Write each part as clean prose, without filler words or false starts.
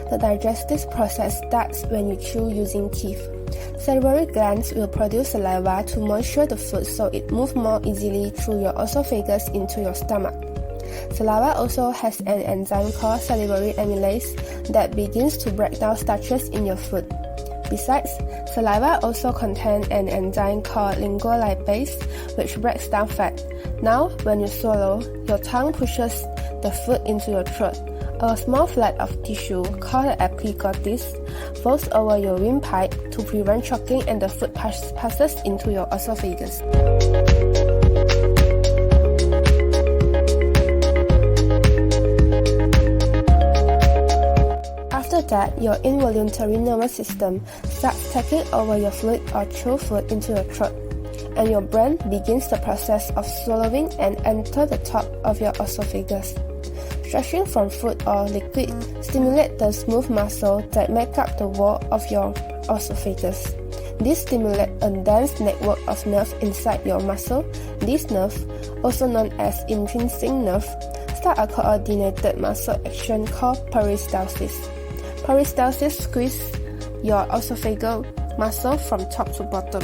the digestive process starts when you chew using teeth. Salivary glands will produce saliva to moisture the food so it moves more easily through your esophagus into your stomach. Saliva also has an enzyme called salivary amylase that begins to break down starches in your food. Besides, saliva also contains an enzyme called lipase, which breaks down fat. Now, when you swallow, your tongue pushes the food into your throat. A small flat of tissue, called the epiglottis, folds over your windpipe to prevent choking and the food passes into your esophagus. After that, your involuntary nervous system starts taking over your fluid or chew food into your throat, and your brain begins the process of swallowing and enter the top of your esophagus. Stretching from food or liquid stimulates the smooth muscle that make up the wall of your esophagus. This stimulates a dense network of nerves inside your muscle. These nerves, also known as intrinsic nerves, start a coordinated muscle action called peristalsis. Peristalsis squeezes your esophageal muscle from top to bottom.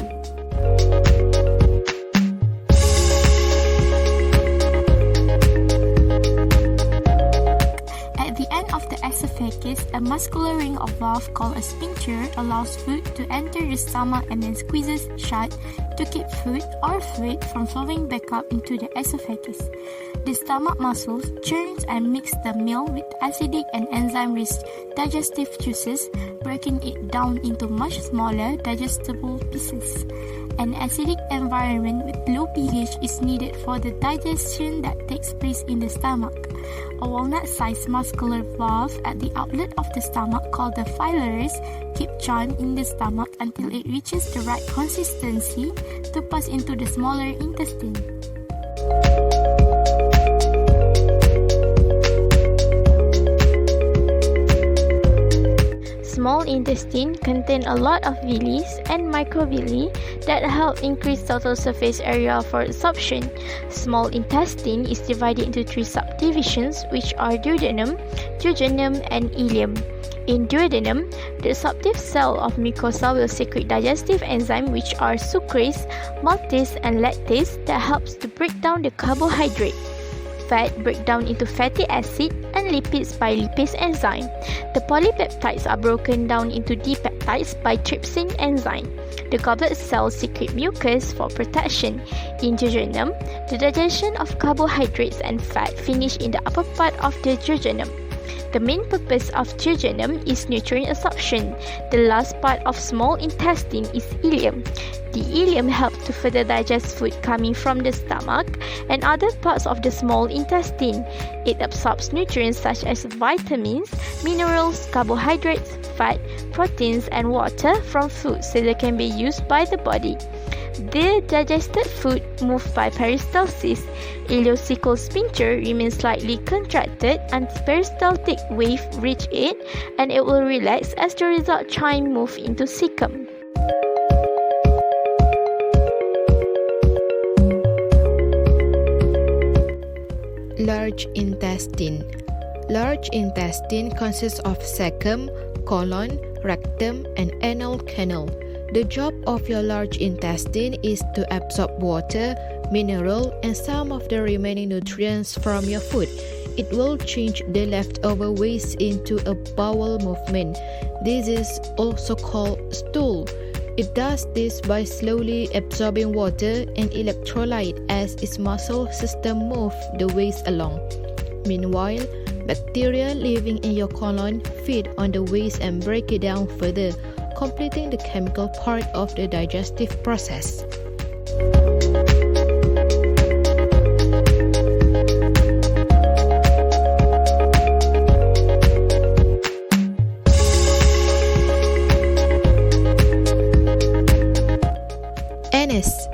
At the end of the esophagus, a muscular ring of valve called a sphincter allows food to enter the stomach and then squeezes shut to keep food or fluid from flowing back up into the esophagus. The stomach muscles churns and mix the meal with acidic and enzyme-rich digestive juices, breaking it down into much smaller digestible pieces. An acidic environment with low pH is needed for the digestion that takes place in the stomach. A walnut-sized muscular valve at the outlet of the stomach called the phylaris keep charm in the stomach until it reaches the right consistency to pass into the smaller intestine. Small intestine contain a lot of villi and microvilli that help increase total surface area for absorption. Small intestine is divided into three subdivisions, which are duodenum, jejunum, and ileum. In duodenum, the absorptive cell of mucosa will secrete digestive enzymes which are sucrase, maltase, and lactase that helps to break down the carbohydrate. Fat break down into fatty acid and lipids by lipase enzyme. The polypeptides are broken down into dipeptides by trypsin enzyme. The goblet cells secrete mucus for protection. In jejunum, the digestion of carbohydrates and fat finish in the upper part of the jejunum. The main purpose of jejunum is nutrient absorption. The last part of small intestine is ileum. The ileum helps to further digest food coming from the stomach and other parts of the small intestine. It absorbs nutrients such as vitamins, minerals, carbohydrates, fat, proteins, and water from food so they can be used by the body. The digested food moves by peristalsis. Ileocecal sphincter remains slightly contracted until peristaltic wave reach it, and it will relax as the result chyme move into cecum. Large intestine. Large intestine consists of cecum, colon, rectum, and anal canal. The job of your large intestine is to absorb water, mineral, and some of the remaining nutrients from your food. It will change the leftover waste into a bowel movement. This is also called stool. It does this by slowly absorbing water and electrolyte as its muscle system moves the waste along. Meanwhile, bacteria living in your colon feed on the waste and break it down further, completing the chemical part of the digestive process. Anus.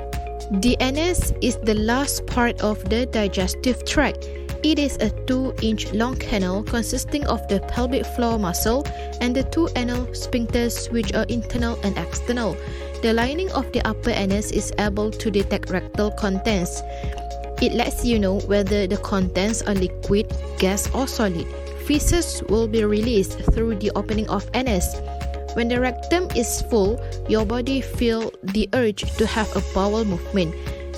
The anus is the last part of the digestive tract. It is a 2-inch long canal consisting of the pelvic floor muscle and the two anal sphincters, which are internal and external. The lining of the upper anus is able to detect rectal contents. It lets you know whether the contents are liquid, gas or solid. Feces will be released through the opening of anus. When the rectum is full, your body feels the urge to have a bowel movement.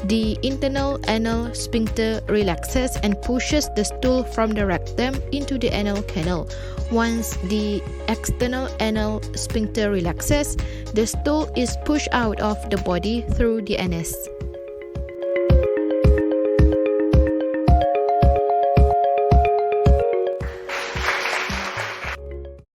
The internal anal sphincter relaxes and pushes the stool from the rectum into the anal canal. Once the external anal sphincter relaxes, the stool is pushed out of the body through the anus.